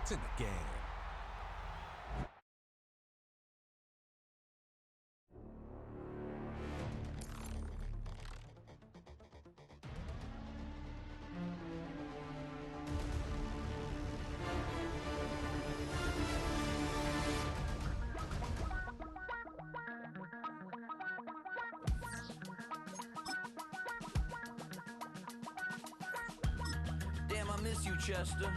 points in the game. Damn, I miss you, Chester.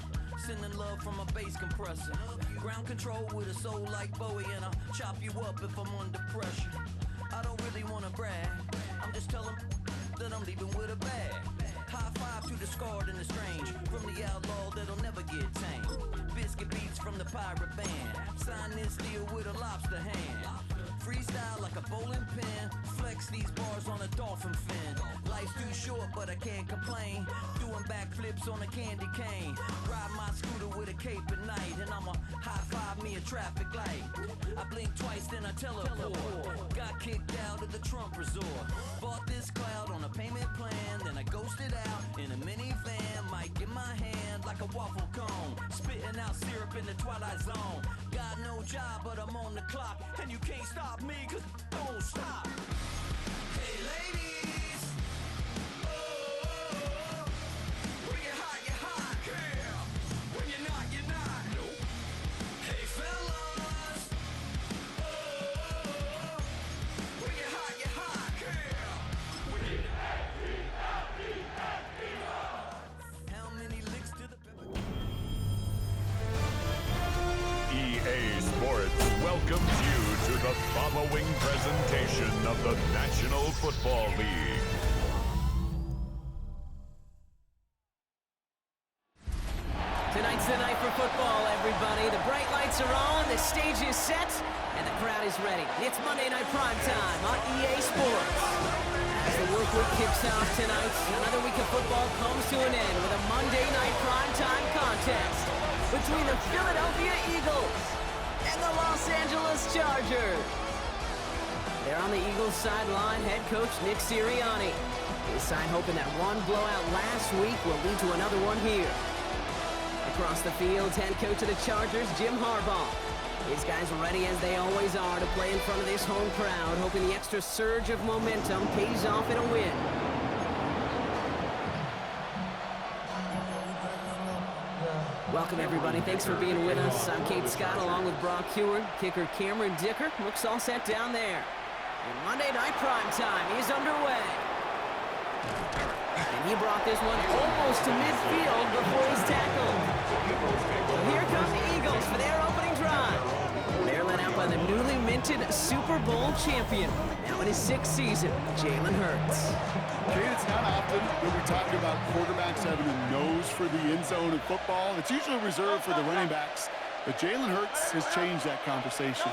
Sending love from a bass compressor. Ground control with a soul like Bowie, and I'll chop you up if I'm under pressure. I don't really wanna brag, I'm just telling that I'm leaving with a bag. High five to the scarred and the strange, from the outlaw that'll never get tamed. Biscuit beats from the pirate band, sign this deal with a lobster hand. Freestyle like a bowling pin, flex these bars on a dolphin fin. Life's too short but I can't complain, doing backflips on a candy cane. Ride my scooter with a cape at night, and I'ma high five me a traffic light. I blink twice then I teleport, got kicked out of the Trump resort. Bought this cloud on a payment plan, then I ghosted out in a minivan. Mic in my hand like a waffle cone, spitting out syrup in the twilight zone. Got no job but I'm on the clock, and you can't stop me cause don't stop. Hey ladies, oh, when you're hot, yeah. When you're not, nope. Hey fellas, oh, when you're hot, yeah. When you're how many licks to the pepper? EA Sports welcomes you to the following presentation of the National Football League. Tonight's the night for football, everybody. The bright lights are on, the stage is set, and the crowd is ready. It's Monday Night Primetime on EA Sports. As the work week kicks off tonight, another week of football comes to an end with a Monday Night Primetime contest between the Philadelphia Eagles and the Los Angeles Chargers. They're on the Eagles sideline, head coach Nick Sirianni. His side hoping that one blowout last week will lead to another one here. Across the field, head coach of the Chargers, Jim Harbaugh. His guys ready as they always are to play in front of this home crowd, hoping the extra surge of momentum pays off in a win. Welcome, everybody. Thanks for being with us. I'm Kate Scott, along with Brock Heward. Kicker Cameron Dicker looks all set down there. And Monday Night Primetime is underway. And he brought this one almost to midfield before he's tackled. So here come the Eagles for their opening drive. They're led out by the newly minted Super Bowl champion, now in his 6th season, Jalen Hurts. It's not often that we talk about quarterbacks having a nose for the end zone in football. It's usually reserved for the running backs. But Jalen Hurts has changed that conversation.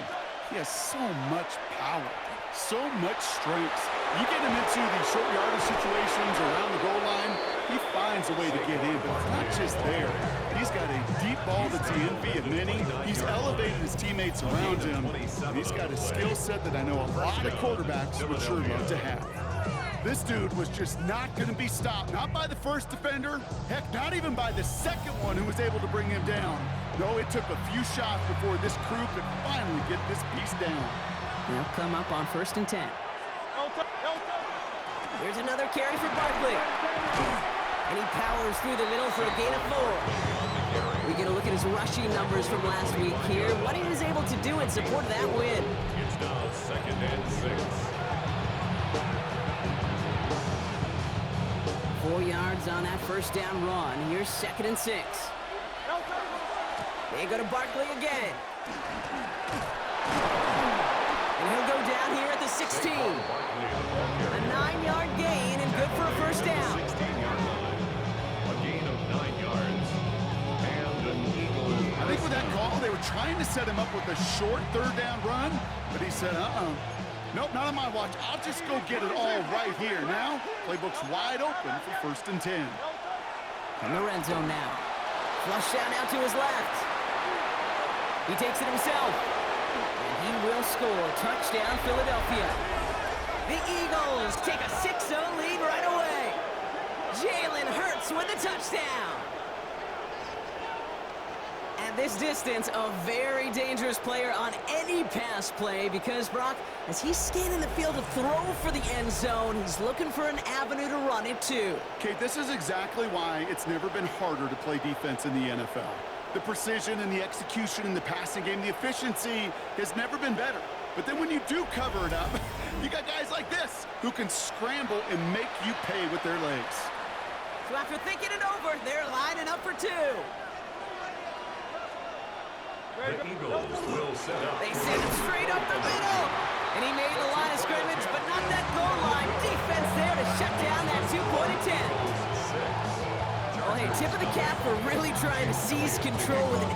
He has so much power, so much strength. You get him into these short yardage situations around the goal line, he finds a way to get in. But it's not just there. He's got a deep ball that's the envy of many. He's elevated his teammates around him. And he's got a skill set that I know a lot of quarterbacks would sure love to have. This dude was just not going to be stopped, not by the first defender, heck, not even by the second one who was able to bring him down. No, it took a few shots before this crew could finally get this piece down. They'll come up on 1st and 10. Here's another carry for Barkley. And he powers through the middle for a gain of 4. We get a look at his rushing numbers from last week here, what he was able to do in support of that win. It's now 2nd and 6. 4 yards on that first down run. Here's 2nd and 6. They go to Barkley again. And he'll go down here at the 16. A 9-yard gain and good for a first down. 16-yard line. A gain of 9 yards. And an Eagle. I think with that call, they were trying to set him up with a short 3rd down run, but he said, nope, not on my watch. I'll just go get it all right here. Now, playbook's wide open for 1st and 10. From the red zone now. Flush down out to his left. He takes it himself. And he will score. Touchdown, Philadelphia. The Eagles take a 6-0 lead right away. Jalen Hurts with a touchdown. And At this distance, a very dangerous player on any pass play because, Brock, as he's scanning the field to throw for the end zone, he's looking for an avenue to run it to. Kate, this is exactly why it's never been harder to play defense in the NFL. The precision and the execution in the passing game, the efficiency has never been better. But then when you do cover it up, you got guys like this who can scramble and make you pay with their legs. So after thinking it over, they're lining up for two. The Eagles will set up. They send him straight up the middle. And he made the line of scrimmage, but not that goal line. Defense there to shut down that two-point attempt. Well, hey, tip of the cap for really trying to seize control with an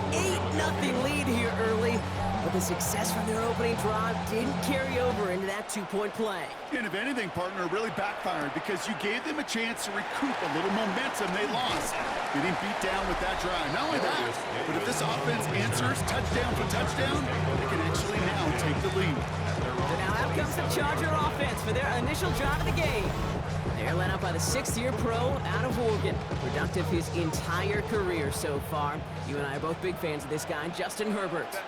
8-0 lead here early. But the success from their opening drive didn't carry over into that two-point play. And if anything, partner, it really backfired because you gave them a chance to recoup a little momentum they lost. Getting beat down with that drive. Not only that, but if this offense answers touchdown for touchdown, they can actually now take the lead. So now out comes the Charger offense for their initial drive of the game. They're led up by the 6th-year pro out of Oregon. Productive his entire career so far. You and I are both big fans of this guy, Justin Herbert.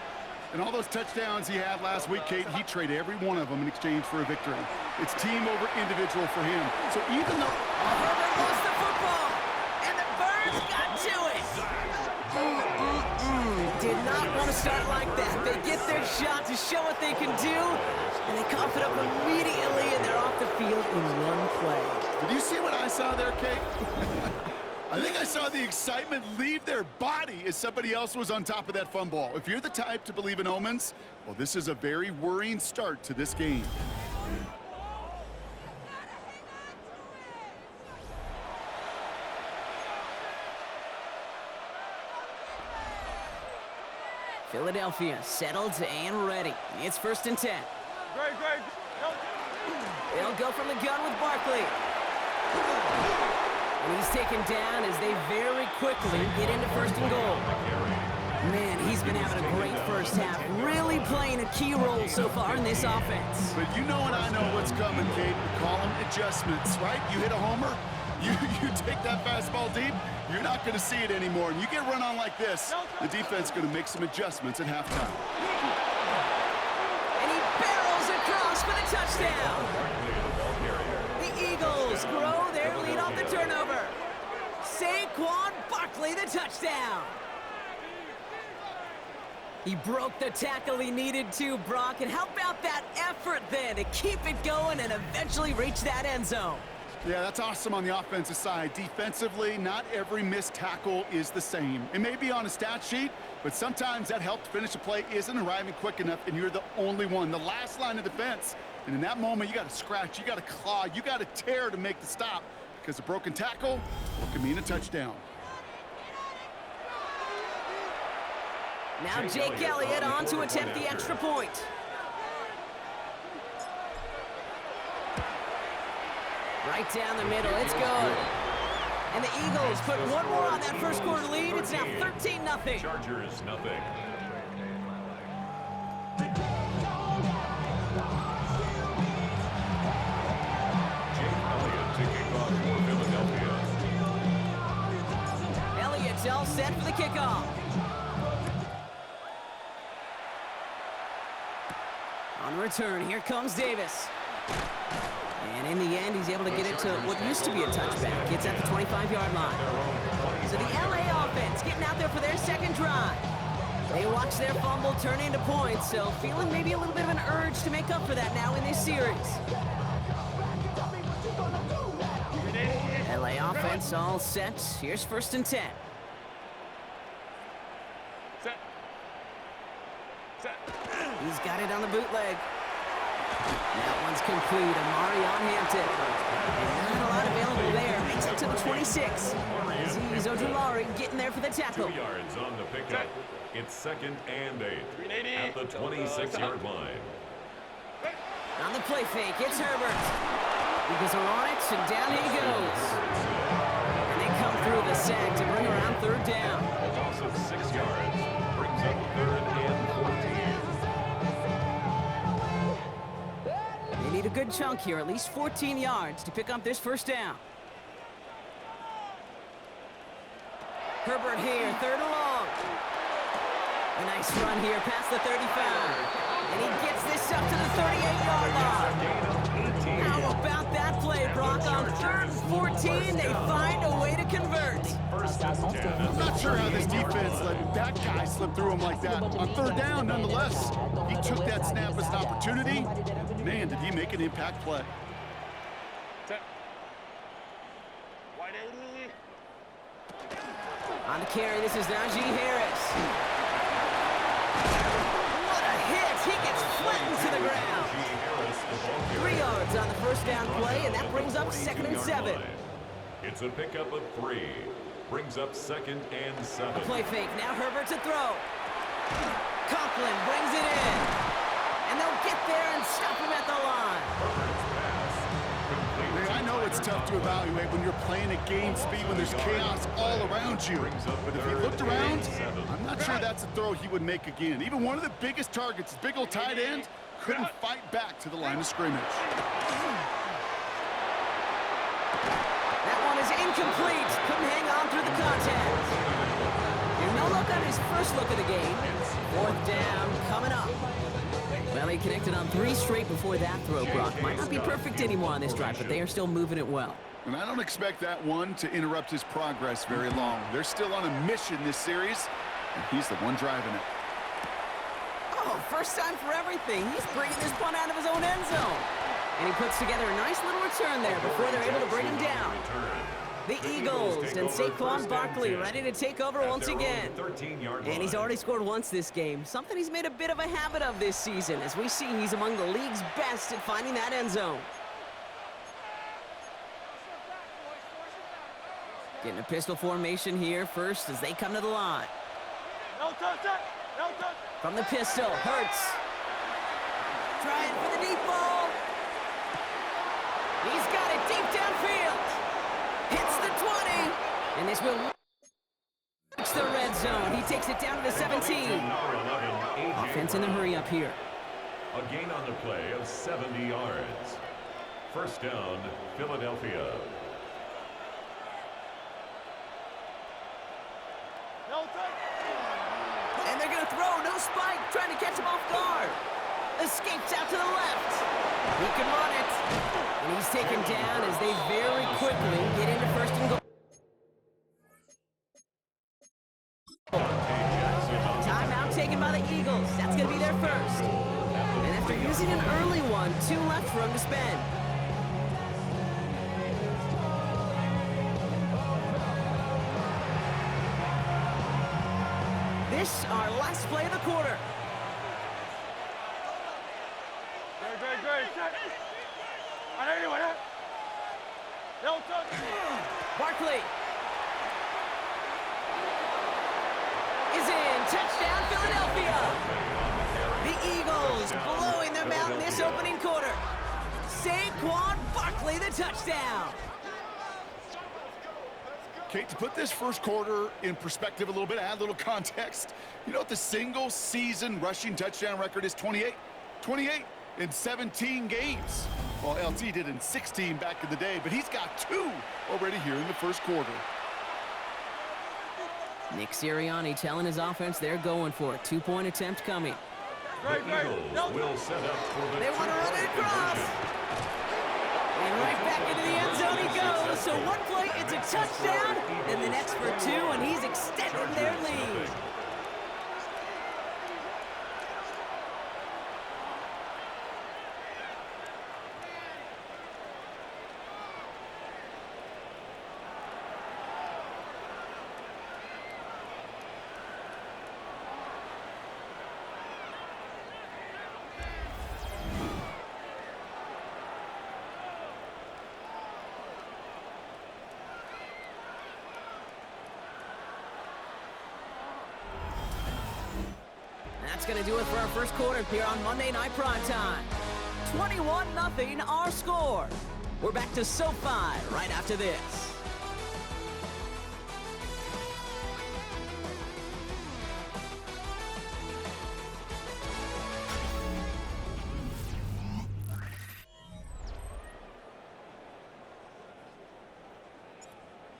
And all those touchdowns he had last week, Kate, he traded every one of them in exchange for a victory. It's team over individual for him. So even though... Herbert lost the football, and the Birds got to it. Did not want to start like that. They get their shot to show what they can do, and they cough it up immediately, and they're off the field in one play. Did you see what I saw there, Kate? I think I saw the excitement leave their body as somebody else was on top of that fun ball. If you're the type to believe in omens, well, this is a very worrying start to this game. Philadelphia settled and ready. It's 1st and 10. They'll go from the gun with Barkley. And he's taken down as they very quickly get into 1st and goal. Man, he's been having a great first half, really playing a key role so far in this offense. But you know and I know what's coming, Kate. We call them adjustments, right? You hit a homer, you take that fastball deep, you're not going to see it anymore. And you get run on like this, the defense is going to make some adjustments at halftime. And he barrels across for the touchdown. The Eagles grow their lead off the turnover. Saquon Barkley, the touchdown. He broke the tackle he needed to, Brock. And how about that effort then to keep it going and eventually reach that end zone? Yeah, that's awesome on the offensive side. Defensively, not every missed tackle is the same. It may be on a stat sheet, but sometimes that help to finish a play isn't arriving quick enough, and you're the only one, the last line of defense. And in that moment, you got to scratch, you got to claw, you got to tear to make the stop, because a broken tackle can mean a touchdown. Now Jake Elliott on to attempt the extra point. Right down the middle, it's good. And the Eagles put one more on that first quarter lead. It's now 13-0. Chargers, nothing. Jake Elliott taking off for Philadelphia. Elliott's all set for the kickoff. On return, here comes Davis. And in the end, he's able to get it to what used to be a touchback. It's at the 25-yard line. So the LA offense getting out there for their second drive. They watch their fumble turn into points, so feeling maybe a little bit of an urge to make up for that now in this series. LA offense all set. Here's 1st and 10. He's got it on the bootleg. That one's complete. Amari on Hampton. And not a lot available there. Makes it to the 26. Azeez Ojulari getting there for the tackle. 2 yards on the pickup. It's 2nd and 8 at the 26-yard line. On the play fake, it's Herbert. Eagles are on it, and down he goes. And they come through the sack to bring around 3rd down. Loss of 6 yards brings up 3rd and 14. They need a good chunk here, at least 14 yards to pick up this 1st down. Herbert here, 3rd and long. A nice run here past the 35. And he gets this up to the 38-yard line. How about that play, Brock? On 3rd and 14, they find a way to convert. I'm not sure how this defense let that guy slip through him like that. On 3rd down, nonetheless, he took that snap as an opportunity. Man, did he make an impact play. On the carry, this is Najee Harris. What a hit! He gets flattened to the ground. 3 yards on the first down play, and that brings up 2nd and 7. It's a pickup of 3. Brings up 2nd and 7. Play fake. Now Herbert to throw. Conklin brings it in. And they'll get there and stop him at the line. I know it's tough to evaluate when you're playing at game speed, when there's chaos all around you. But if he looked around, I'm not sure that's a throw he would make again. Even one of the biggest targets, his big old tight end, couldn't fight back to the line of scrimmage. That one is incomplete. Couldn't hang on through the contact. There's no look on his first look of the game. 4th down coming up. Well, he connected on 3 straight before that throw, Brock. Might not be perfect anymore on this drive, but they are still moving it well. And I don't expect that one to interrupt his progress very long. They're still on a mission this series, and he's the one driving it. Oh, first time for everything. He's bringing this punt out of his own end zone. And he puts together a nice little return there before they're able to bring him down. The Eagles and Saquon Barkley ready to take over once again. And he's already scored once this game, something he's made a bit of a habit of this season. As we see, he's among the league's best at finding that end zone. Getting a pistol formation here first as they come to the line. From the pistol, Hurts. Trying for the deep ball. He's got it deep downfield. Hits the 20. And this will reach the red zone. He takes it down to the 17. Offense in the hurry up here. A gain on the play of 70 yards. First down, Philadelphia. And they're going to throw. No spike. Trying to catch him off guard. Escapes out to the left. He can run it. And he's taken down as they very quickly get into 1st and goal. Timeout taken by the Eagles. That's going to be their first. And after using an early one, 2 left for him to spend. This our last play of the quarter. Barkley is in. Touchdown, Philadelphia. The Eagles blowing them out in this opening quarter. Saquon Barkley, the touchdown. Kate, to put this first quarter in perspective a little bit, add a little context, you know what the single-season rushing touchdown record is? 28. 28 in 17 games. Well, LT did in 16 back in the day, but he's got 2 already here in the first quarter. Nick Sirianni telling his offense they're going for it. 2-point attempt coming. The Eagles will set up for the They want to run it across. And right back into the end zone he goes. So one play, it's a touchdown, and the next for 2, and he's extending their lead. That's going to do it for our first quarter here on Monday Night Primetime. 21-0 our score. We're back to SoFi right after this.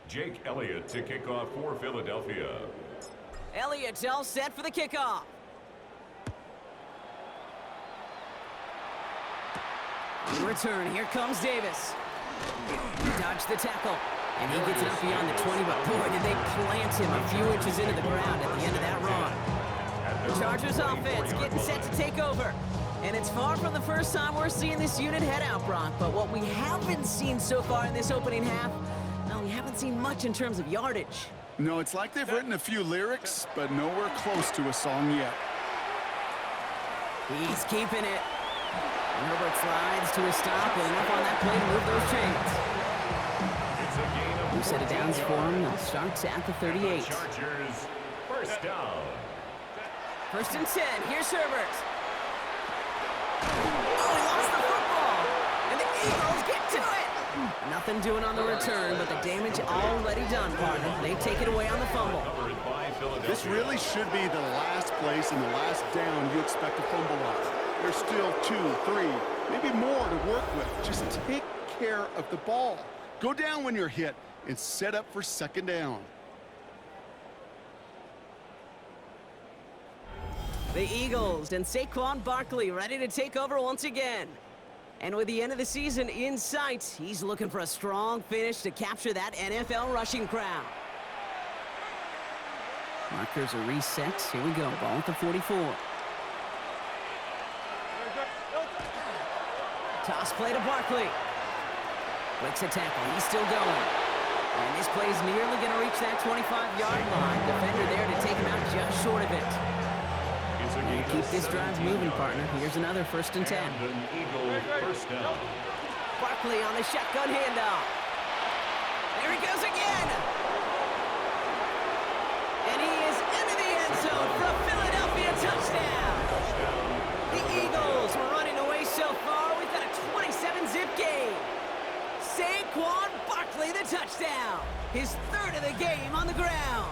Jake Elliott to kick off for Philadelphia. Elliott's all set for the kickoff. On return, here comes Davis. He dodged the tackle, and he gets it up beyond the 20, but boy, did they plant him a few inches into the ground at the end of that run. The Chargers offense getting set to take over. And it's far from the first time we're seeing this unit head out, Brock. But what we haven't seen so far in this opening half, well, we haven't seen much in terms of yardage. No, it's like they've written a few lyrics, but nowhere close to a song yet. He's keeping it. And Herbert slides to a stop with enough on that play to move those chains. New set of downs for him. It starts at the 38. Chargers, first down. 1st and 10. Here's Herbert. Oh, he lost the football. And the Eagles get to it. Nothing doing on the return, but the damage already done, partner. They take it away on the fumble. This really should be the last place and the last down you expect to fumble on. There's still 2, 3, maybe more to work with. Just take care of the ball. Go down when you're hit and set up for 2nd down. The Eagles and Saquon Barkley ready to take over once again. And with the end of the season in sight, he's looking for a strong finish to capture that NFL rushing crown. Markers are reset. Here we go. Ball at the 44. Toss play to Barkley. Breaks a tackle. He's still going. And this play is nearly going to reach that 25-yard line. Defender there to take him out just short of it. And keep this drive moving, partner. Here's another 1st and 10. Barkley on the shotgun handoff. There he goes again. And he is into the end zone for a Philadelphia touchdown. The Eagles were running away so far. We've got a 27-zip game. Saquon Barkley, the touchdown. His 3rd of the game on the ground.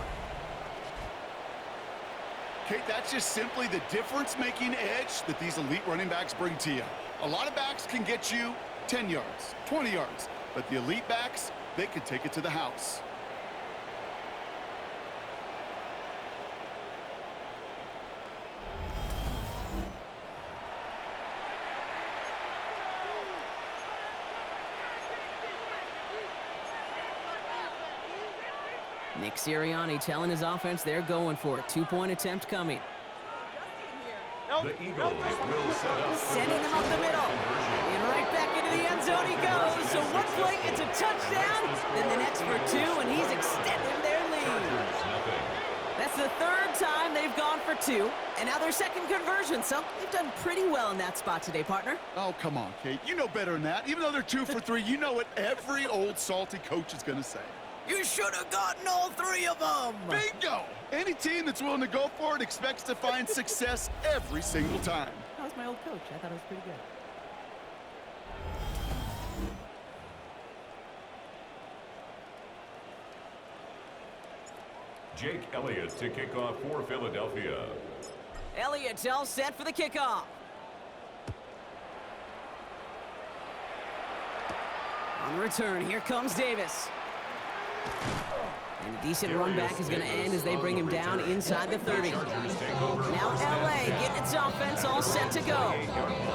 Kate, that's just simply the difference-making edge that these elite running backs bring to you. A lot of backs can get you 10 yards, 20 yards, but the elite backs, they can take it to the house. Nick Sirianni telling his offense they're going for it. 2-point attempt coming. The Eagles will set up. Sending him up the middle. And right back into the end zone he goes. So one play, it's a touchdown. Then the next for 2, and he's extending their lead. That's the 3rd time they've gone for 2. And now their 2nd conversion. So they've done pretty well in that spot today, partner. Oh, come on, Kate. You know better than that. Even though they're 2 for 3, you know what every old salty coach is going to say. You should have gotten all 3 of them. Bingo! Any team that's willing to go for it expects to find success every single time. That was my old coach. I thought it was pretty good. Jake Elliott to kick off for Philadelphia. Elliott's all set for the kickoff. On the return, here comes Davis. And a decent run back is going to end as they bring him down inside the 30. Now LA getting its offense all set to go.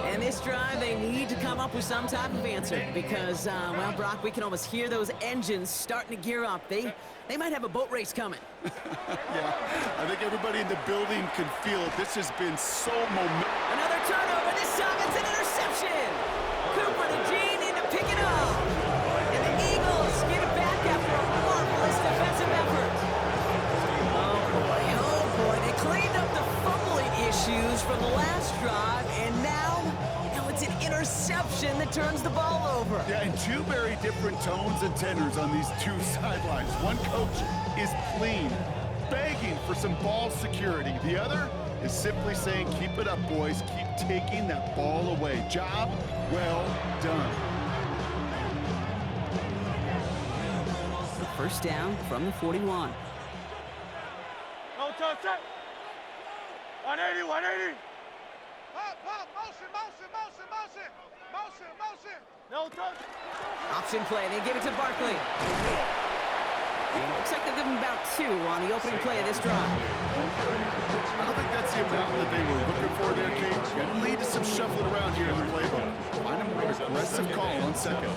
And this drive, they need to come up with some type of answer because, well, Brock, we can almost hear those engines starting to gear up. They might have a boat race coming. Yeah, I think everybody in the building can feel it. This has been so momentous. Another turnover. This time it's an interception. Cooper to Gene in to pick it up. And the Eagles get it back after a marvelous defensive effort. Oh, boy. They cleaned up the fumbling issues from the last drive, and now it's an interception that turns the ball over. Yeah, and 2 very different tones and tenors on these 2 sidelines. One coach is pleading, begging for some ball security. The other is simply saying, keep it up, boys. Keep taking that ball away. Job well done. First down from the 41. No touch it. 180, 180. Pop, motion. No touch. Option play. They give it to Barkley. Looks like they'll give him about 2 on the opening play of this drive. I don't think that's the amount that they were looking for there, Kate. Going to lead to some shuffling around here in the playbook. Find a more aggressive call on second.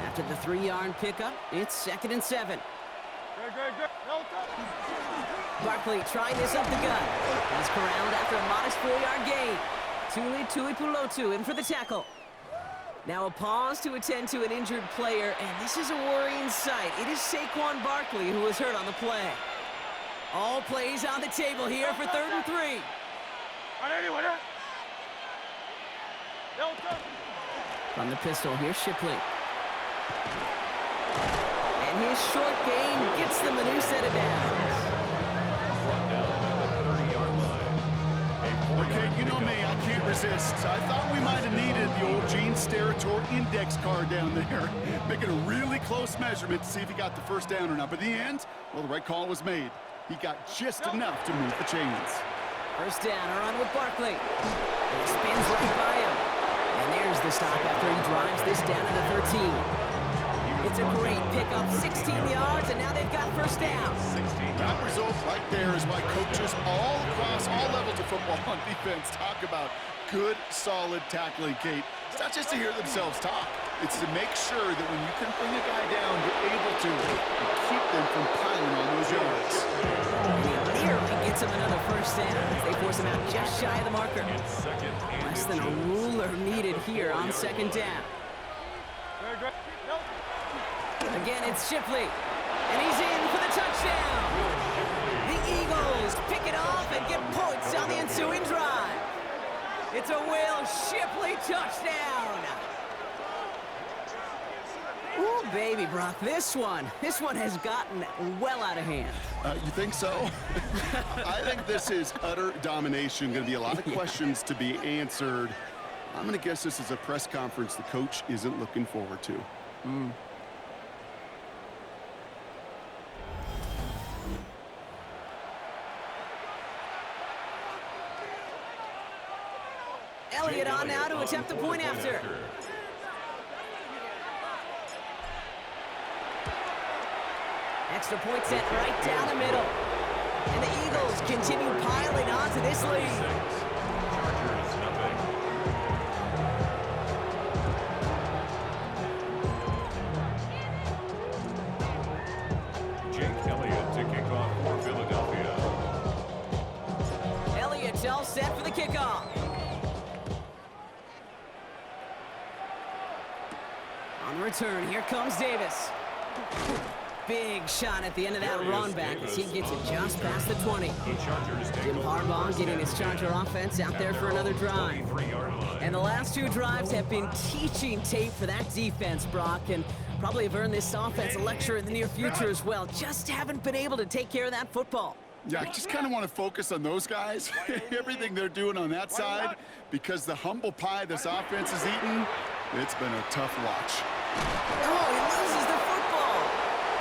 After the 3-yard pickup, it's 2nd and 7. Good. No touch. Barkley trying this up the gut. He's corralled after a modest 4-yard gain. Tuipulotu in for the tackle. Now a pause to attend to an injured player, and this is a worrying sight. It is Saquon Barkley who was hurt on the play. All plays on the table here for 3rd and 3. On 81, huh? No touch. From the pistol, here's Shipley. And his short gain gets them a new set of downs. Okay, you know me, I can't resist. I thought we might have needed the old Gene Steratore index card down there. Making a really close measurement to see if he got the first down or not. But in the end, well, the right call was made. He got just enough to move the chains. First down, a run with Barkley. And he spins right by him. And there's the stop after he drives this down to the 13. It's a great pickup, 16 yards, and now they've got first down. That result right there is why coaches all across all levels of football on defense talk about good, solid tackling, Kate. It's not just to hear themselves talk. It's to make sure that when you can bring a guy down, you're able to keep them from piling on those yards. And he nearly gets him another first down. They force him out just shy of the marker. Less than a ruler needed here on 2nd down. Good. No. Again, it's Shipley, and he's in for the touchdown. The Eagles pick it off and get points on the ensuing drive. It's a Will Shipley touchdown. Ooh, baby, Brock, this one has gotten well out of hand. You think so? I think this is utter domination. Going to be a lot of questions to be answered. I'm going to guess this is a press conference the coach isn't looking forward to. Elliott on now to attempt the point after. Extra point set right down the middle. And the Eagles continue piling on to this lead. Jake Elliott to kick off for Philadelphia. Elliott's all set for the kickoff. On the return, here comes Davis. Big shot at the end of that run back as he gets it just past the 20. Jim Harbaugh getting his Charger offense out there for another drive. And the last 2 drives have been teaching tape for that defense, Brock, and probably have earned this offense a lecture in the near future as well. Just haven't been able to take care of that football. Yeah, I just kind of want to focus on those guys, everything they're doing on that side, because the humble pie this offense is eating, it's been a tough watch. Oh, he loses the football.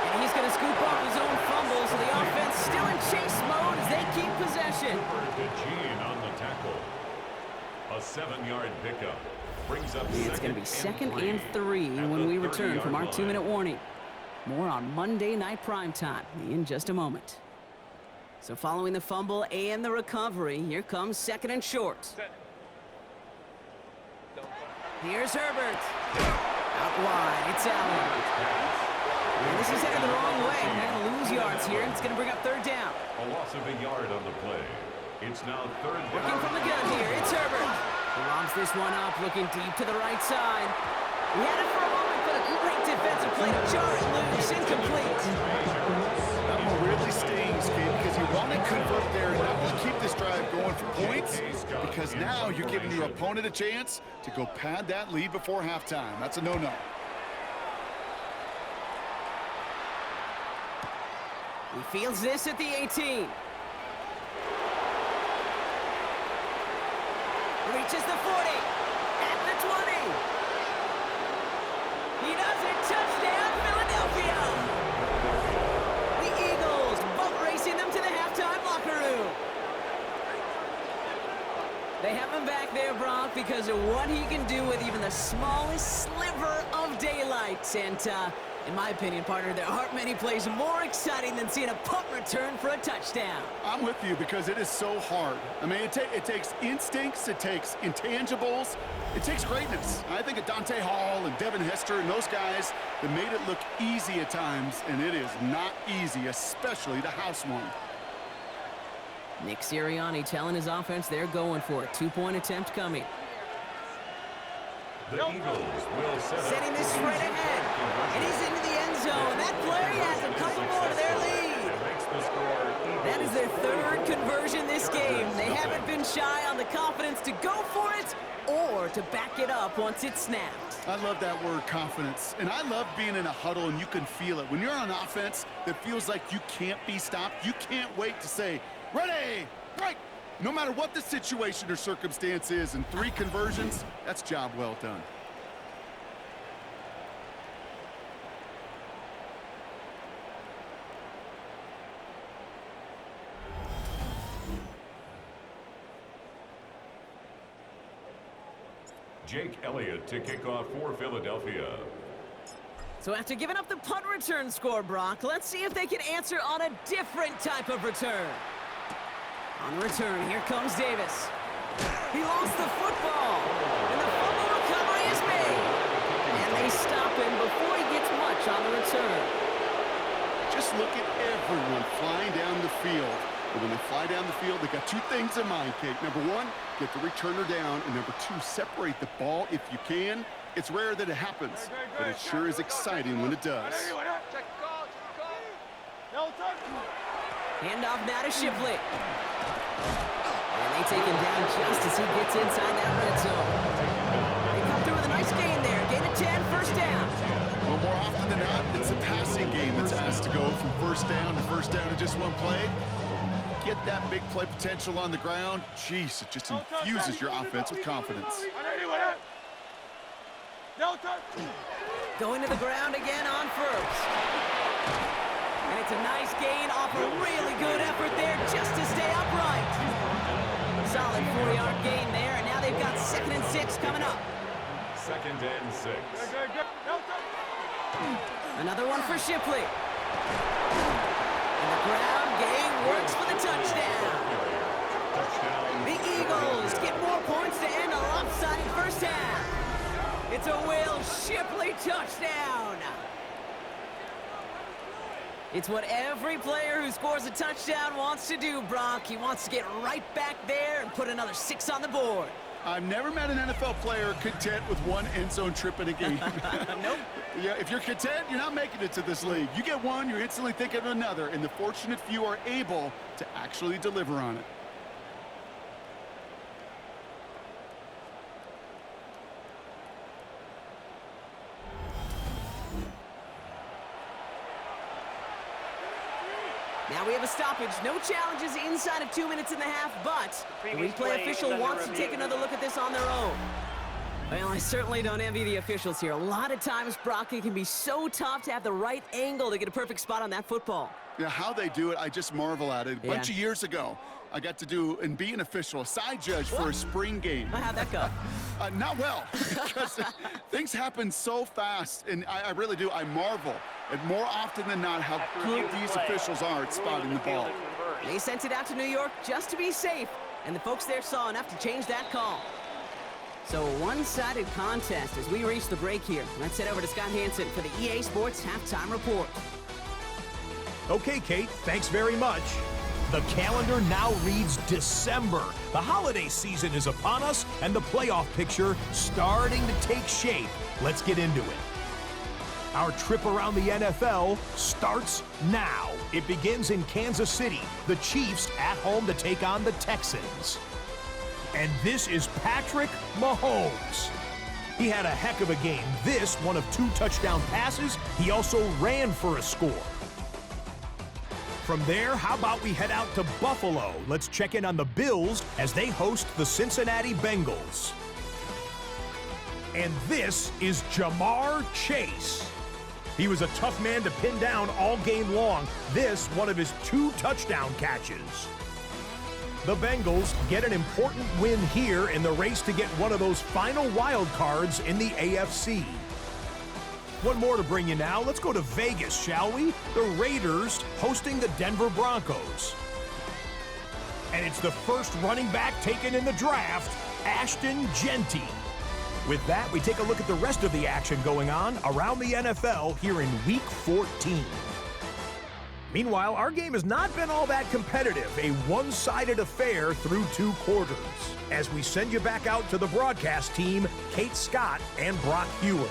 And he's going to scoop up his own fumble, so the offense still in chase mode as they keep possession. Gene on the tackle. A 7-yard pickup. Brings up It's going to be 2nd and 3 when we return from our 2-minute warning. More on Monday Night Primetime in just a moment. So following the fumble and the recovery, here comes 2nd and short. Here's Herbert. Out wide, it's Allen. And this is headed the wrong way. They're going to lose yards here, and it's going to bring up 3rd down. a loss of a yard on the play. It's now 3rd down. Working from the gun here, it's Herbert. He lobs this one up, looking deep to the right side. He had it for a moment, but a great defensive play to jar it loose, incomplete. That one really stings, Kate, because you want to convert there and not only keep this drive going for points, because now you're giving your opponent a chance to go pad that lead before halftime. That's a no-no. He fields this at the 18. Reaches the 40. At the 20. He does it. Touchdown, Philadelphia. The Eagles boat racing them to the halftime locker room. They have him back there, Brock, because of what he can do with even the smallest sliver of daylight. And In my opinion, partner, there aren't many plays more exciting than seeing a punt return for a touchdown. I'm with you because it is so hard. I mean, it takes instincts, it takes intangibles, it takes greatness. I think of Dante Hall and Devin Hester and those guys that made it look easy at times, and it is not easy, especially to house one. Nick Sirianni telling his offense they're going for it. 2-point attempt coming. The Eagles will Setting this straight ahead. And he's into the end zone. That play has a couple more to their lead. That is their third conversion this game. They haven't been shy on the confidence to go for it or to back it up once it's snapped. I love that word, confidence. And I love being in a huddle and you can feel it. When you're on offense that feels like you can't be stopped, you can't wait to say, ready, right. No matter what the situation or circumstance is, in 3 conversions, that's job well done. Jake Elliott to kick off for Philadelphia. So after giving up the punt return score, Brock, let's see if they can answer on a different type of return. On the return, here comes Davis. He lost the football, and the fumble recovery is made. And they stop him before he gets much on the return. Just look at everyone flying down the field. And when they fly down the field, they got 2 things in mind, Kate. Number 1, get the returner down, and number 2, separate the ball if you can. It's rare that it happens, but it sure is exciting when it does. Hand off now to Shipley. And they take him down just as he gets inside that red zone. They come through with a nice gain there. Gain of 10, first down. Well, more often than not, it's a passing game that's asked to go from first down in just 1 play. Get that big play potential on the ground. Jeez, it just infuses your offense with confidence. Going to the ground again on first. And it's a nice gain off a really good effort there just to stay upright. Solid 4-yard gain there, and now they've got 2nd and 6 coming up. 2nd and 6. Another one for Shipley. And the ground gain works for the touchdown. The Eagles get more points to end a lopsided first half. It's a Will Shipley touchdown. It's what every player who scores a touchdown wants to do, Brock. He wants to get right back there and put another 6 on the board. I've never met an NFL player content with 1 end zone trip in a game. Nope. Yeah, if you're content, you're not making it to this league. You get 1, you're instantly thinking of another, and the fortunate few are able to actually deliver on it. Now we have a stoppage. No challenges inside of 2 minutes and a half, but the replay official wants to take another look at this on their own. Well, I certainly don't envy the officials here. A lot of times, Brock, it can be so tough to have the right angle to get a perfect spot on that football. Yeah, how they do it, I just marvel at it. A bunch of years ago, I got to do and be an official, a side judge for a spring game. How'd that go? Not well, because things happen so fast, and I really do. I marvel at more often than not how good these officials are at spotting the ball. They sent it out to New York just to be safe, and the folks there saw enough to change that call. So a one-sided contest as we reach the break here. Let's head over to Scott Hansen for the EA Sports Halftime Report. Okay, Kate, thanks very much. The calendar now reads December. The holiday season is upon us, and the playoff picture starting to take shape. Let's get into it. Our trip around the NFL starts now. It begins in Kansas City. The Chiefs at home to take on the Texans. And this is Patrick Mahomes. He had a heck of a game. This, one of 2 touchdown passes. He also ran for a score. From there, how about we head out to Buffalo? Let's check in on the Bills as they host the Cincinnati Bengals. And this is Jamar Chase. He was a tough man to pin down all game long. This, one of his 2 touchdown catches. The Bengals get an important win here in the race to get one of those final wild cards in the AFC. One more to bring you now. Let's go to Vegas, shall we? The Raiders hosting the Denver Broncos. And it's the first running back taken in the draft, Ashton Genty. With that, we take a look at the rest of the action going on around the NFL here in Week 14. Meanwhile, our game has not been all that competitive, a one-sided affair through 2 quarters. As we send you back out to the broadcast team, Kate Scott and Brock Heward.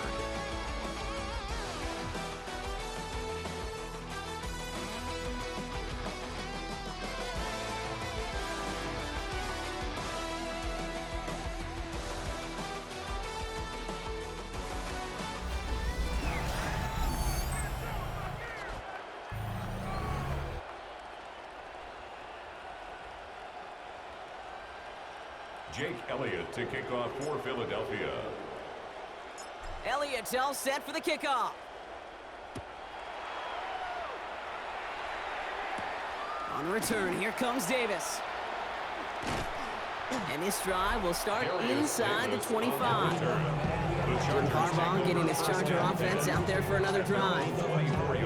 Jake Elliott to kick off for Philadelphia. Elliott's all set for the kickoff. On the return, here comes Davis. And this drive will start inside the 25. Jim Harbaugh getting his Charger offense out there for another drive.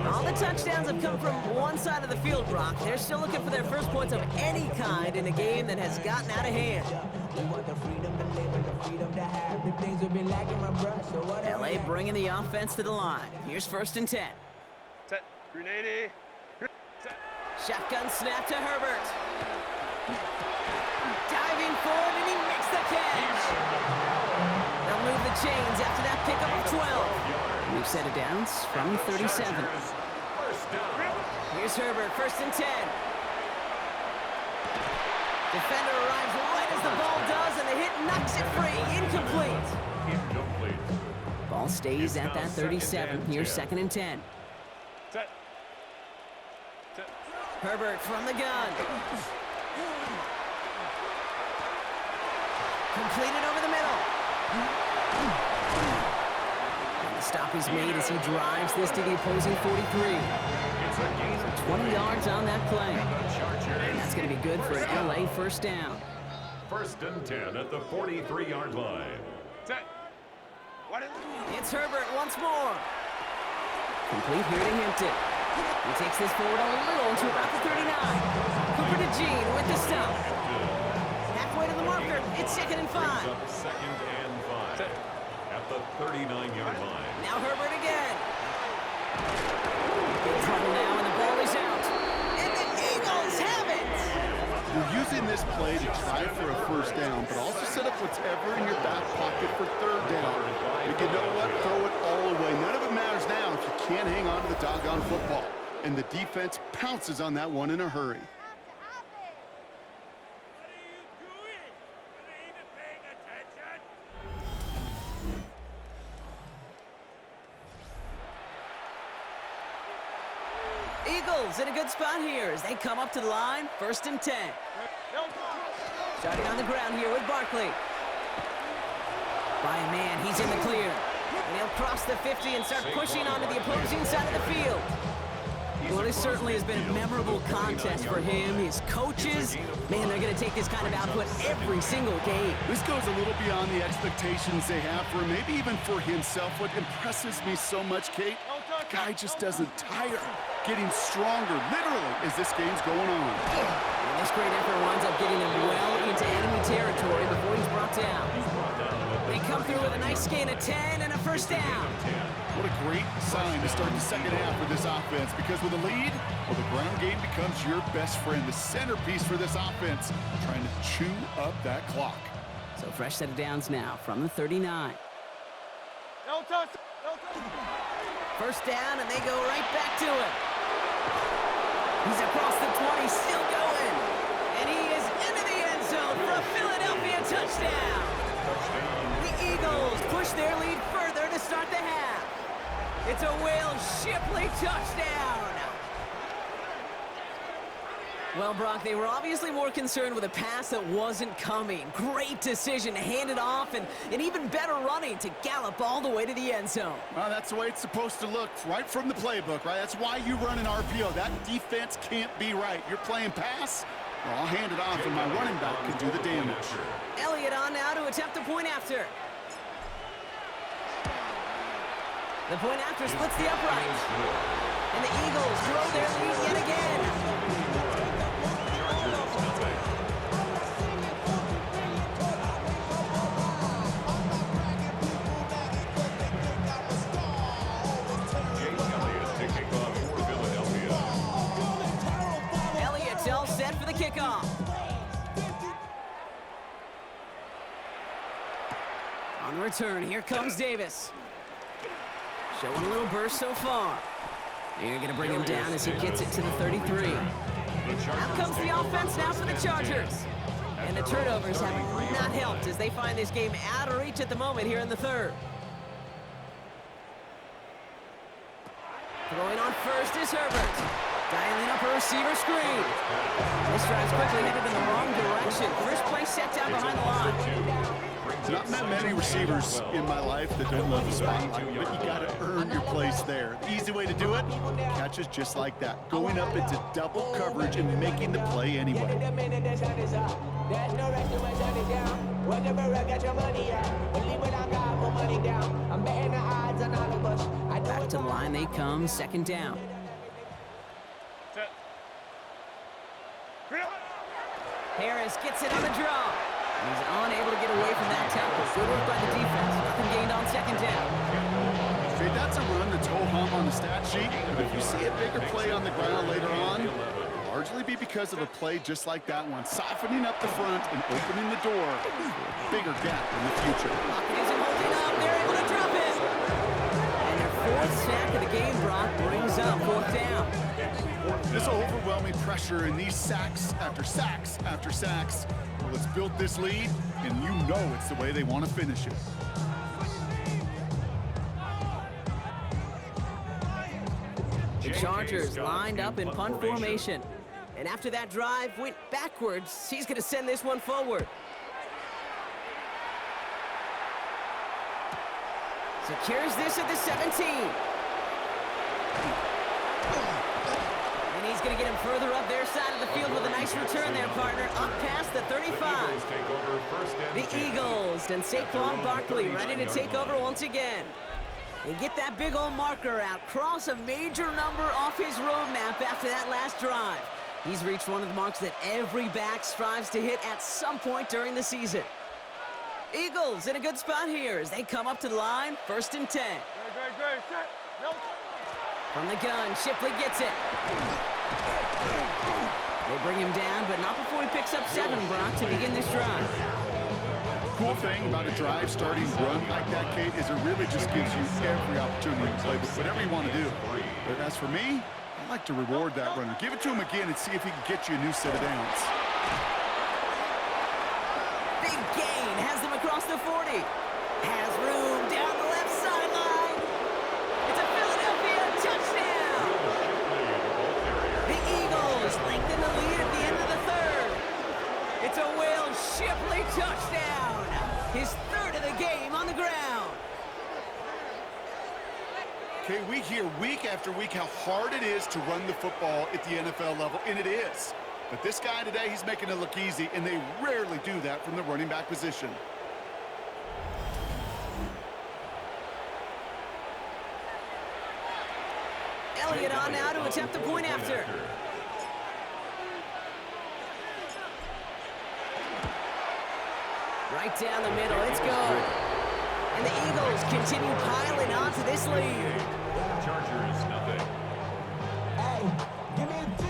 All the touchdowns have come from one side of the field, Brock. They're still looking for their first points of any kind in a game that has gotten out of hand. LA bringing the offense to the line. Here's 1st and 10. Set. Grenade. Set. Shotgun snap to Herbert. Diving forward, and he makes the catch. They'll move the chains after that pickup of 12. We've set it down from 37. Here's Herbert, 1st and 10. Defender arrives right as the ball does, and the hit knocks it free. Incomplete. Ball stays at that 37. Here's 2nd and 10. Set. Set. Herbert from the gun. Completed over the middle. And the stop is made as he drives this to the opposing 43. 20 yards on that play. And that's going to be good for an LA first down. 1st and 10 at the 43-yard line. Set. It's Herbert once more. Complete here to Hampton. He takes this forward a little to about the 39. Cooper to Gene with the stop. Halfway to the marker. It's 2nd and 5. 2nd and 5 at the 39-yard line. Now Herbert again. In trouble now, and the ball is out. And the Eagles have it. You're using this play to try for a first down, but also set up whatever in your back pocket for 3rd down. But you know what? Throw it all away. None of it matters now if you can't hang on to the doggone football. And the defense pounces on that one in a hurry. Eagles in a good spot here as they come up to the line. 1st and 10. Starting on the ground here with Barkley. By a man, he's in the clear. And he'll cross the 50 and start pushing onto the opposing side of the field. Well, this certainly has been a memorable contest for him. His coaches, man, they're going to take this kind of output every single game. This goes a little beyond the expectations they have for him, maybe even for himself. What impresses me so much, Kate, the guy just doesn't tire. Getting stronger, literally, as this game's going on. And this great effort winds up getting him well into enemy territory before he's brought down. They come through with a nice gain of 10 and a first down. What a great sign to start the second half for this offense, because with a lead, well, the ground game becomes your best friend, the centerpiece for this offense, trying to chew up that clock. So fresh set of downs now from the 39. No touch. No touch. First down, and they go right back to it. He's across the 20, still going. And he is into the end zone for a Philadelphia touchdown. The Eagles push their lead further to start the half. It's a Will Shipley touchdown. Well, Brock, they were obviously more concerned with a pass that wasn't coming. Great decision to hand it off, and an even better running to gallop all the way to the end zone. Well, that's the way it's supposed to look, right from the playbook, right? That's why you run an RPO. That defense can't be right. You're playing pass, well, I'll hand it off, and my running back can do the damage. Elliott on now to attempt the point after. The point after splits the upright. And the Eagles grow their lead yet again. Elliott's all set for the kickoff. On the return, here comes Davis. Showing a little burst so far. They're going to bring him down as he gets it to the 33. Out comes the offense now for the Chargers. And the turnovers have not helped as they find this game out of reach at the moment here in the third. Throwing on first is Herbert. Dialing up a receiver screen. This drive's quickly headed in the wrong direction. First play set down behind the line. Not that many receivers in my life that don't love the spotlight, but you got to earn your place there. The easy way to do it, catches just like that, going up into double coverage and making the play anyway. Back to the line they come, second down. Set. Harris gets it on the draw. He's unable to get away from that tackle. Good work by the defense. Nothing gained on second down. Okay, that's a run that's ho-hum on the stat sheet. But if you see a bigger play on the ground later on, it'll largely be because of a play just like that one, softening up the front and opening the door for a bigger gap in the future. Pocket isn't holding up. They're able to drop it. And their fourth sack of the game, Brock, brings up fourth down. This overwhelming pressure and these sacks after sacks after sacks. Well, it's built this lead, and you know it's the way they want to finish it. The Chargers lined up in punt formation. And after that drive went backwards, he's going to send this one forward. Secures this at the 17. And he's going to get him further up their side of the field with a nice return there, partner, up past the 35. The Eagles and Saquon Barkley ready to take over once again. And get that big old marker out, cross a major number off his roadmap after that last drive. He's reached one of the marks that every back strives to hit at some point during the season. Eagles in a good spot here as they come up to the line, 1st and 10. Great. Set. No. From the gun, Shipley gets it. They bring him down, but not before he picks up 7, Brock, to begin this drive. Cool thing about a drive starting run like that, Kate, is it really just gives you every opportunity to play with whatever you want to do. But as for me, I like to reward that runner. Give it to him again and see if he can get you a new set of downs. Big gain, has them across the 40. Has room down the left sideline. It's a Philadelphia touchdown. The Eagles lengthen the lead at the end of the third. It's a Will Shipley touchdown. His 3rd of the game on the ground. Okay, we hear week after week how hard it is to run the football at the NFL level, and it is. But this guy today, he's making it look easy, and they rarely do that from the running back position. Elliott on now to attempt the point after. Right down the middle, it's good. And the Eagles continue piling on to this lead. Chargers, nothing. Hey, give me a D.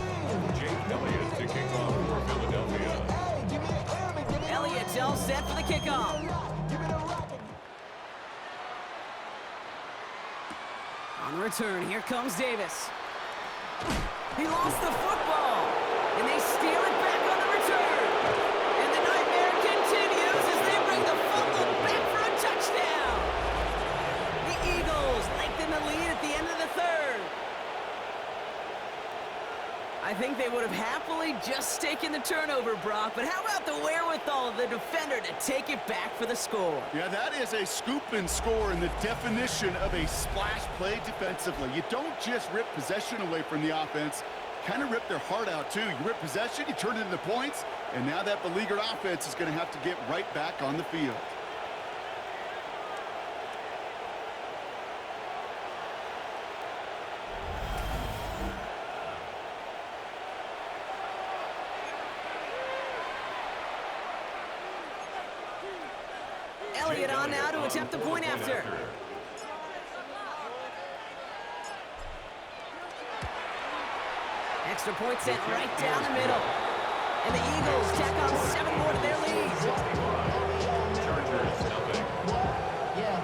Jake Elliott to kick off for Philadelphia. Hey, give me an M and give me Elliott's all set for the kickoff. give me the rocket. On the return, here comes Davis. He lost the football, and they steal it back on the return. And the nightmare continues as they bring the fumble back for a touchdown. The Eagles lengthen the lead at the end of the third. I think they would have happily just taken the turnover, Brock, but how about the wherewithal of the defender to take it back for the score? Yeah, that is a scoop and score in the definition of a splash play defensively. You don't just rip possession away from the offense, kind of rip their heart out too. You rip possession, you turn it into points, and now that beleaguered offense is going to have to get right back on the field. Elliott on now to attempt the point after. Extra point sent right down the middle. And the Eagles tack on 7 more to their lead. Yeah,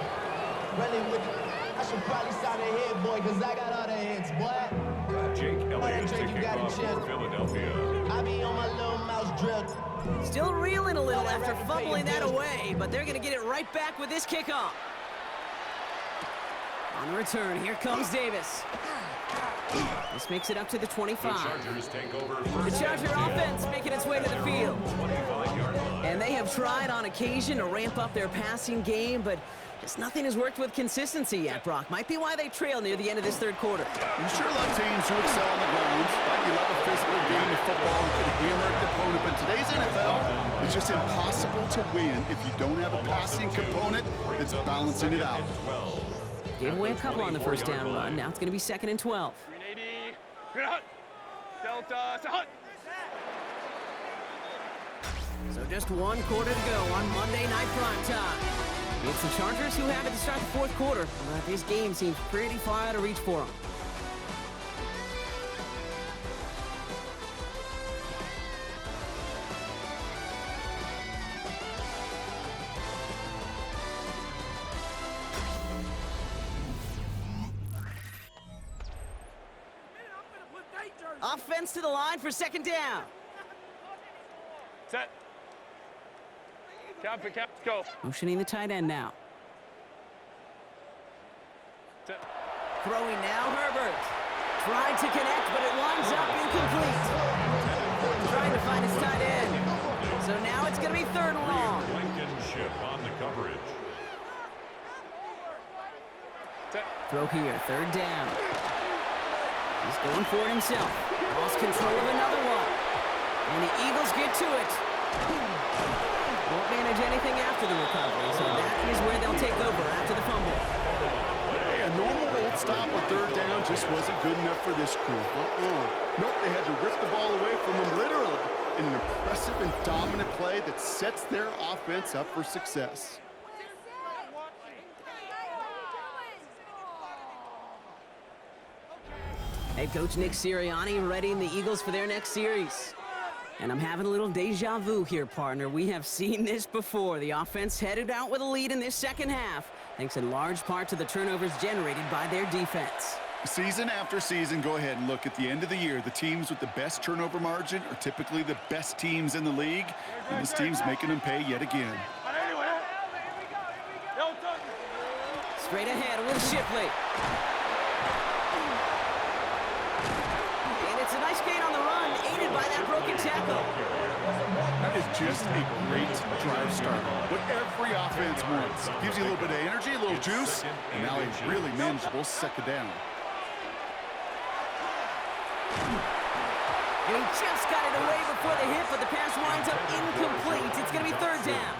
really with I should probably sign a hit, boy, because I got all the hits, boy. Jake Elliott to you kick got a off for chance. Philadelphia. I be on my little mouse drill. Still reeling a little after fumbling that away, but they're going to get it right back with this kickoff. On the return, here comes Davis. This makes it up to the 25. The Chargers take over The first. Charger offense making its way to the field. 25-yard line. And they have tried on occasion to ramp up their passing game, but just nothing has worked with consistency yet, Brock. Might be why they trail near the end of this third quarter. You sure love teams who excel on the ground. You love a physical game of football and can hammer the opponent. But today's NFL, it's just impossible to win if you don't have a passing component that's balancing it out. Gave away a couple on the first down run. Now it's going to be 2nd and 12. 380. Good hunt. Delta. It's a hunt. So just 1 quarter to go on Monday Night Primetime. It's the Chargers who have it to start the 4th quarter, but this game seems pretty far out of reach for them. Offense to the line for 2nd down. Set. Cap, go. Motioning the tight end now. Set. Throwing now, Herbert. Tried to connect, but it winds up incomplete. Trying to find his tight end. So now it's going to be 3rd and long. Blankenship on the coverage. Set. Throw here, 3rd down. He's going for it himself. Lost control of another one. And the Eagles get to it. Won't manage anything after the recovery, so that is where they'll take over after the fumble. Hey, a normal old stop on 3rd down just wasn't good enough for this crew. Nope, they had to rip the ball away from them literally in an impressive and dominant play that sets their offense up for success. Head coach Nick Sirianni readying the Eagles for their next series. And I'm having a little deja vu here, partner. We have seen this before. The offense headed out with a lead in this 2nd half, thanks in large part to the turnovers generated by their defense. Season after season, go ahead and look at the end of the year. The teams with the best turnover margin are typically the best teams in the league, and this team's making them pay yet again. Straight ahead with Shipley. And it's a nice gain on the run, aided by that broken tackle. That is just a great drive start. What every offense wants. Gives you a little bit of energy, a little juice, and now a really manageable 2nd down. And he just got it away before the hit, but the pass winds up incomplete. It's going to be 3rd down.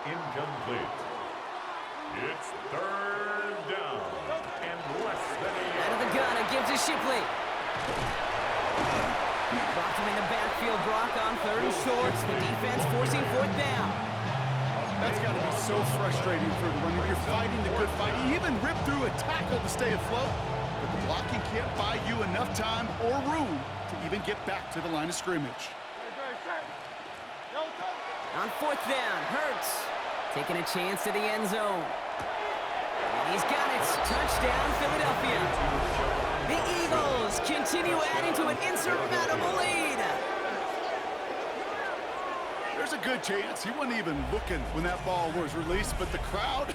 Incomplete. It's 3rd down and less than a Out of the gun, it gives to Shipley. Blocked him in the backfield, Brock on 3rd and short. The defense forcing 4th down. That's got to be so frustrating for the runner. You're fighting the good fight. You even rip through a tackle to stay afloat, but the blocking can't buy you enough time or room to even get back to the line of scrimmage. On 4th down, Hurts taking a chance to the end zone. And he's got it. Touchdown, Philadelphia. The Eagles continue adding to an insurmountable lead. There's a good chance he wasn't even looking when that ball was released, but the crowd,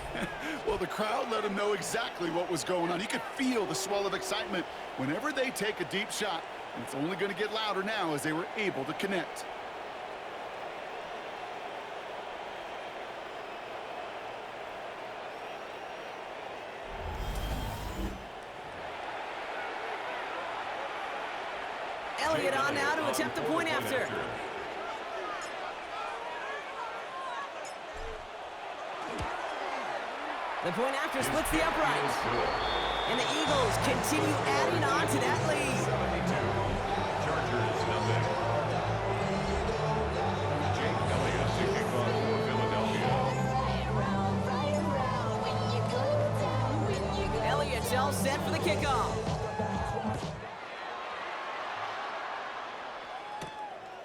well, the crowd let him know exactly what was going on. You could feel the swell of excitement whenever they take a deep shot, and it's only going to get louder now as they were able to connect. Elliott on now to attempt the point after. The point after splits the upright. And the Eagles continue adding on to that lead. Chargers nothing. Jake Elliott to kick off for Philadelphia. for the kickoff.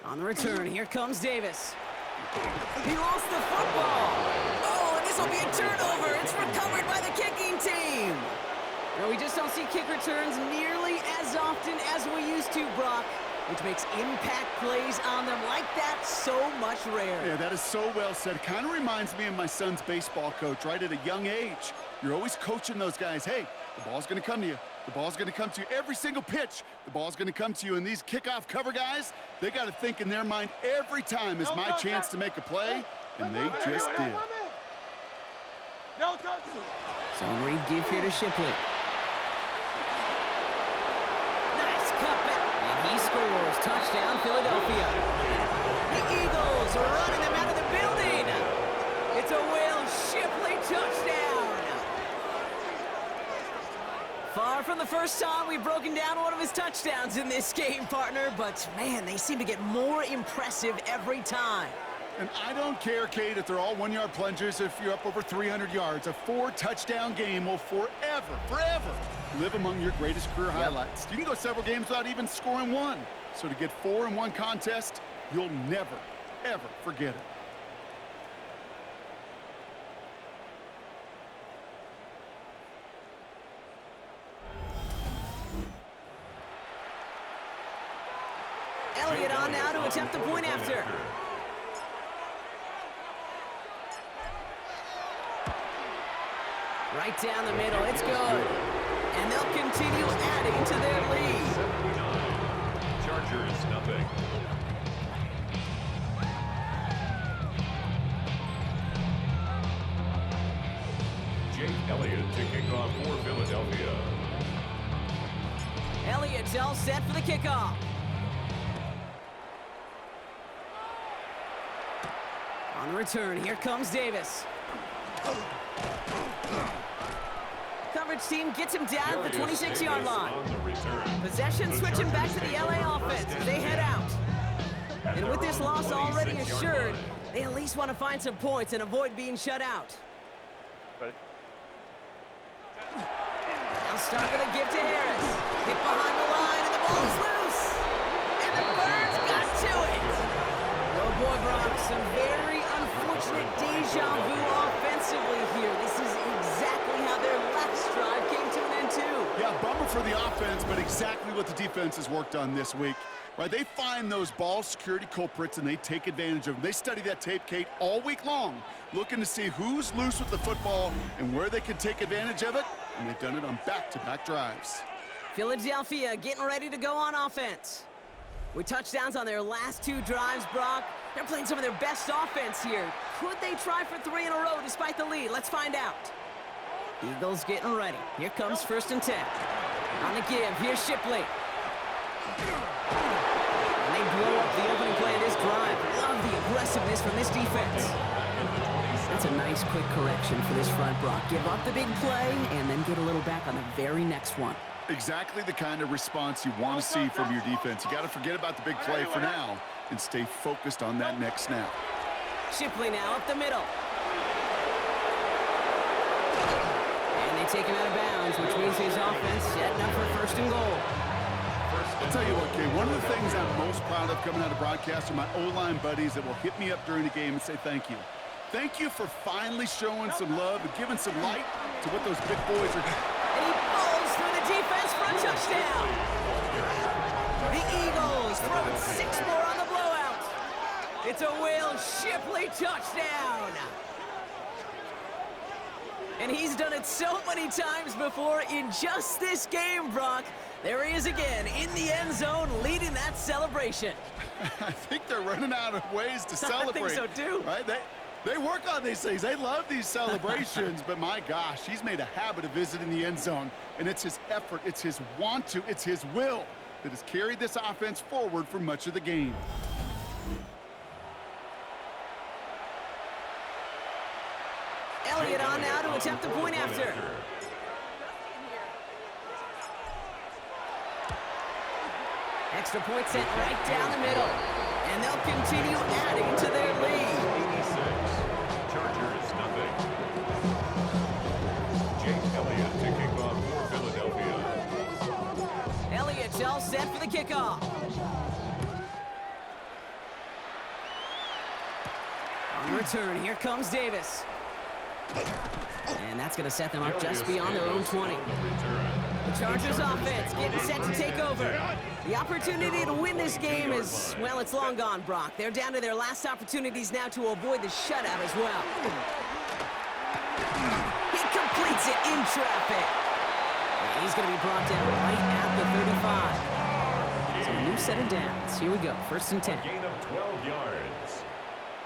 On the return, here comes Davis. He lost the football. Oh, and this will be a turnover. It's recovered by the kicking team. No, we just don't see kick returns nearly as often as we used to, Brock, which makes impact plays on them like that so much rarer. Yeah, that is so well said. Kind of reminds me of my son's baseball coach, right? At a young age, you're always coaching those guys. Hey, the ball's going to come to you. The ball's going to come to you every single pitch. The ball's going to come to you. And these kickoff cover guys, they got to think in their mind every time is my chance to make a play, and they just did. No touch. So read give here to Shipley. Nice cutback. And he scores. Touchdown, Philadelphia. The Eagles are running them out of the building. It's a Will Shipley touchdown. Far from the first time we've broken down one of his touchdowns in this game, partner, but man, they seem to get more impressive every time. And I don't care, Kate, if they're all one-yard plungers, if you're up over 300 yards. A 4-touchdown game will forever live among your greatest career highlights. You can go several games without even scoring one. So to get 4 in one contest, you'll never, ever forget it. Elliott on now to attempt the point after. Right down the middle, it's good. And they'll continue adding to their lead. 79. Chargers, nothing. Jake Elliott to kick off for Philadelphia. Elliott's all set for the kickoff. On the return, here comes Davis. Coverage team gets him down at the 26-yard line. Possession switching back to the LA offense as they head out. And with this loss already assured, they at least want to find some points and avoid being shut out. They'll start with a give to Harris. Hit behind the line, and the ball is loose. And the Birds got to it. Oh boy, Brock, some very unfortunate deja vu offensively here. This is exactly how their last drive came to an end too. Yeah, bummer for the offense, but exactly what the defense has worked on this week. Right, they find those ball security culprits and they take advantage of them. They study that tape, Kate, all week long, looking to see who's loose with the football and where they can take advantage of it, and they've done it on back-to-back drives. Philadelphia getting ready to go on offense. With touchdowns on their last 2 drives, Brock, they're playing some of their best offense here. Could they try for 3 in a row despite the lead? Let's find out. Eagles getting ready. Here comes 1st and 10. On the give, here's Shipley. And they blow up the opening play of this drive. Love the aggressiveness from this defense. That's a nice quick correction for this front, Brock. Give up the big play and then get a little back on the very next one. Exactly the kind of response you want to see from your defense. You got to forget about the big play for now and stay focused on that next snap. Shipley now up the middle. And they take him out of bounds, which means his offense setting up for 1st and goal. I'll tell you what, Kay, one of the things I'm most proud of coming out of broadcast are my O-line buddies that will hit me up during the game and say thank you. Thank you for finally showing some love and giving some light to what those big boys are doing. And he falls through the defense for a touchdown. The Eagles throwing 6 more on the blowout. It's a Will Shipley touchdown. And he's done it so many times before in just this game, Brock. There he is again in the end zone leading that celebration. I think they're running out of ways to celebrate. I think so too. Right? They work on these things. They love these celebrations, but my gosh, he's made a habit of visiting the end zone, and it's his effort, it's his want to, it's his will that has carried this offense forward for much of the game. Elliott on now to attempt the point after. Extra point sent right down the middle. And they'll continue adding to their lead. 86. Chargers, nothing. Jake Elliott to kick off for Philadelphia. all set for the kickoff. On return, here comes Davis. And that's going to set them up just beyond their own 20. The Chargers offense getting set to take over. The opportunity to win this game is, well, it's long gone, Brock. They're down to their last opportunities now to avoid the shutout as well. He completes it in traffic. And he's going to be brought down right at the 35. So a new set of downs. Here we go, 1st and 10. A gain of 12 yards.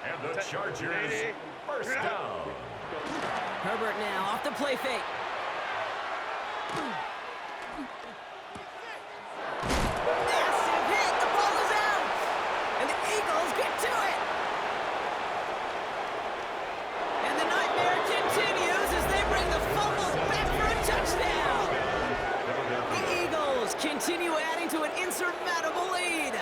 And the Chargers first down. Herbert now off the play fake. Massive hit. The ball is out. And the Eagles get to it. And the nightmare continues as they bring the fumble back for a touchdown. The Eagles continue adding to an insurmountable lead.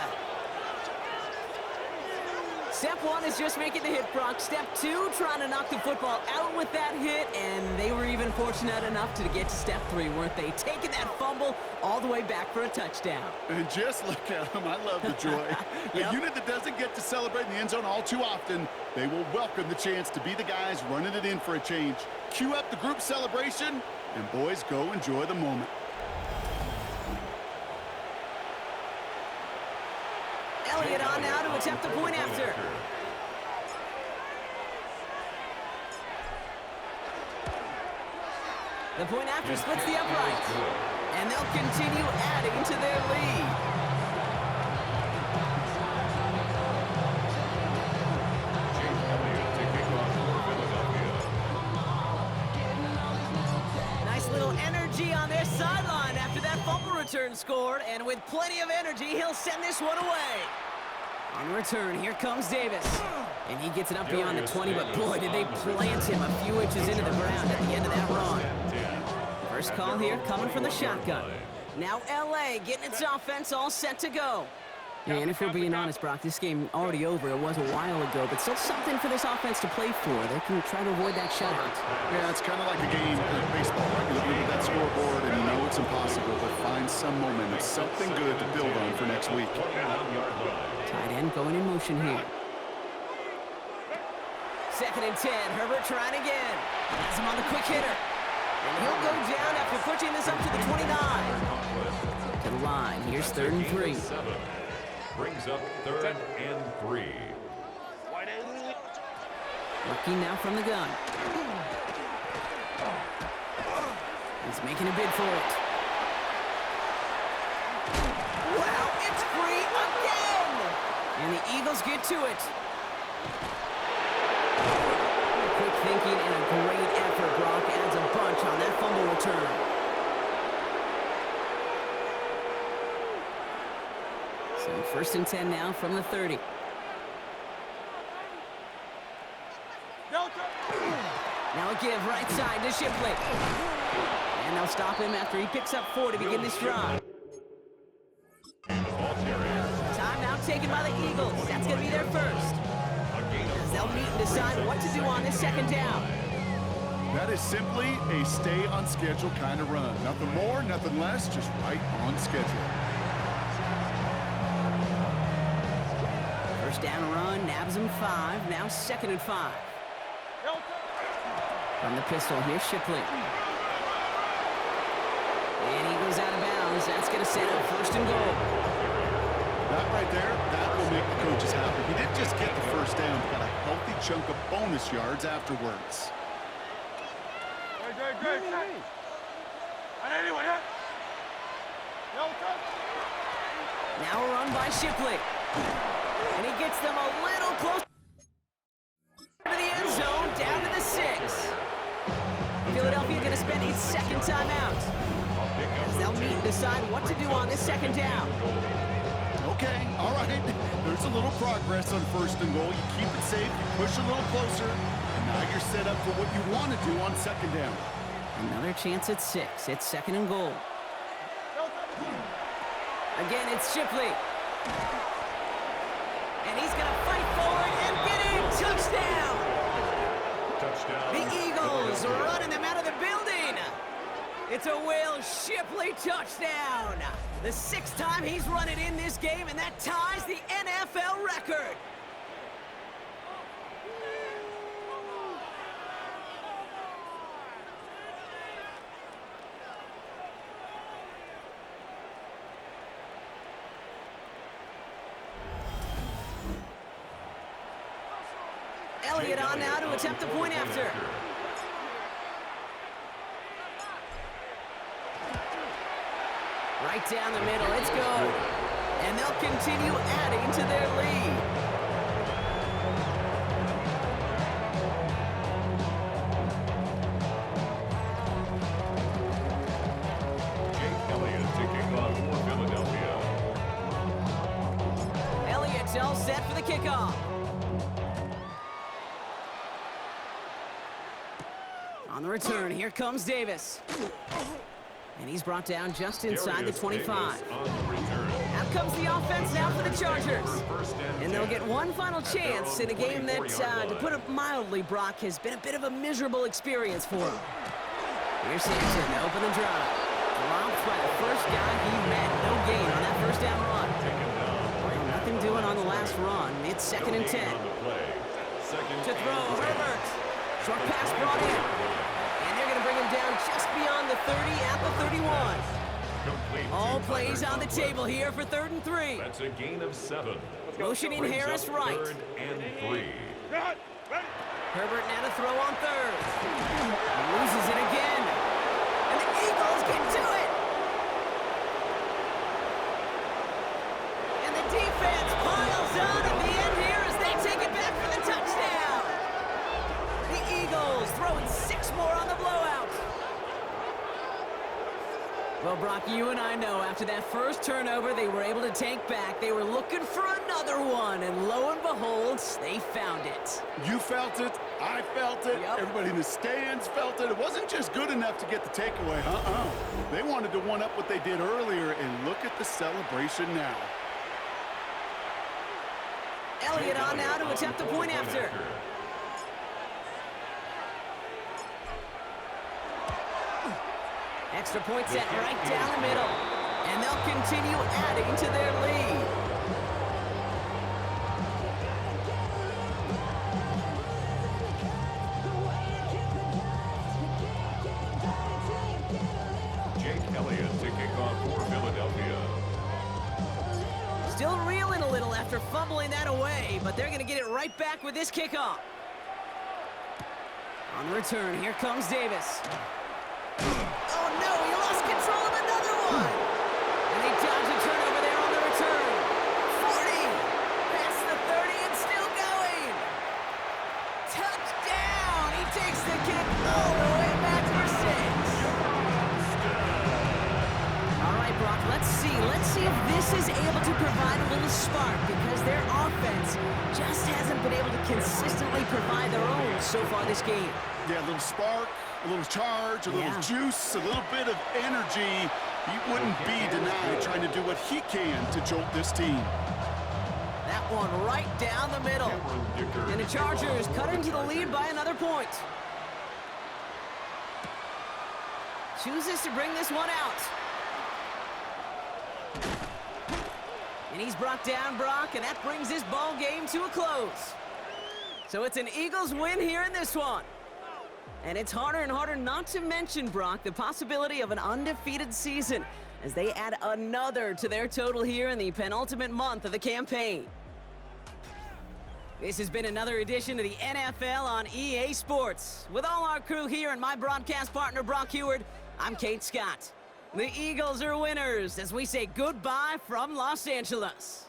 Step 1 is just making the hit, Brock. Step 2, trying to knock the football out with that hit, and they were even fortunate enough to get to step 3, weren't they? Taking that fumble all the way back for a touchdown. And just look at them. I love the joy. Yep. A unit that doesn't get to celebrate in the end zone all too often, they will welcome the chance to be the guys running it in for a change. Cue up the group celebration, and boys, go enjoy the moment. Elliott on now to attempt the point after. The point after splits the uprights. And they'll continue adding to their lead. Nice little energy on their sideline after that fumble return scored. And with plenty of energy, he'll send this one away. On return, here comes Davis. And he gets it up beyond the 20, but boy, did they plant him a few inches into the ground at the end of that run. First call here coming from the shotgun. Now LA getting its offense all set to go. Yeah, and if we're being honest, Brock, this game already over. It was a while ago, but still something for this offense to play for. They can try to avoid that shutout. Yeah, it's kind of like a game of baseball, right? You look at that scoreboard and you know it's impossible, but find some momentum, something good to build on for next week. Tight end going in motion here. 2nd and 10. Herbert trying again. Has him on the quick hitter. And he'll go down after pushing this up to the 29. To the line. Here's 3rd and 3. Brings up 3rd and 3. Looking now from the gun. He's making a bid for it. Wow, it's free again! And the Eagles get to it. Quick thinking and a great effort. Brock adds a bunch on that fumble return. So 1st and 10 now from the 30. Now a give right side to Shipley. And they'll stop him after he picks up 4 to begin this drive. Timeout taken by the Eagles. That's going to be their first. As they'll meet and decide what to do on this 2nd down. That is simply a stay on schedule kind of run. Nothing more, nothing less, just right on schedule. First down run, nabs him 5. Now 2nd and 5. From the pistol, here's Shipley. And he goes out of bounds. That's going to set up 1st and goal. That right there, that will make the coaches happy. He didn't just get the first down, he got a healthy chunk of bonus yards afterwards. Now a run by Shipley. And he gets them a little close to the end zone, down to the 6. Philadelphia going to spend its 2nd timeout. As they'll meet and decide what to do on this 2nd down. Okay, all right. There's a little progress on 1st and goal. You keep it safe, you push a little closer, and now you're set up for what you want to do on 2nd down. Another chance at 6. It's 2nd and goal. Again, it's Shipley. And he's going to fight forward and get in. Touchdown! Touchdown. The Eagles running them out of the building. It's a Will Shipley touchdown. The 6th time he's run it in this game, and that ties the NFL record. Elliott on now to attempt the point after. Right down the middle, it's good. And they'll continue adding to their lead. Jake Elliott kicking off for Philadelphia. Elliott's all set for the kickoff. On the return, here comes Davis. And he's brought down just inside the 25. Out comes the offense now for the Chargers. And they'll get one final chance in a game that, to put it mildly, Brock, has been a bit of a miserable experience for him. Here's Sampson to open the drive. Dropped by the first guy he met. No gain on that first down run. Well, nothing doing on the last run. It's 2nd and 10. To throw, Herbert. Short pass brought in. They're going to bring him down just beyond the 30 at the 31. All plays on the table here for 3rd and 3. That's a gain of 7. Motioning Harris right. 3rd and 3. Herbert now to throw on 3rd. He loses it again. And the Eagles can do it. And the defense piles on at the end here as they take it back for the touchdown. The Eagles throwing 6 more on the blowout. Well, Brock, you and I know after that first turnover they were able to take back. They were looking for another one, and lo and behold, they found it. You felt it. I felt it. Yep. Everybody in the stands felt it. It wasn't just good enough to get the takeaway. They wanted to one-up what they did earlier, and look at the celebration now. Elliott on now to attempt the point after. Extra point set right down the middle. And they'll continue adding to their lead. Jake Elliott to kick off for Philadelphia. Still reeling a little after fumbling that away, but they're going to get it right back with this kickoff. On the return, here comes Davis. Oh no, he lost control of another one! And he dodged a turnover there on the return. 40, past the 30 and still going. Touchdown! He takes the kick all the way back for 6. All right, Brock, let's see if this is able to provide a little spark, because their offense just hasn't been able to consistently provide their own so far this game. Yeah, a little spark, a little charge, a little juice, a little bit of energy. He wouldn't be denied trying to do what he can to jolt this team. That one right down the middle. And the Chargers cut into the lead by another point. Chooses to bring this one out. And he's brought down, Brock, and that brings this ball game to a close. So it's an Eagles win here in this one. And it's harder and harder not to mention, Brock, the possibility of an undefeated season as they add another to their total here in the penultimate month of the campaign. This has been another edition of the NFL on EA Sports. With all our crew here and my broadcast partner, Brock Heward, I'm Kate Scott. The Eagles are winners as we say goodbye from Los Angeles.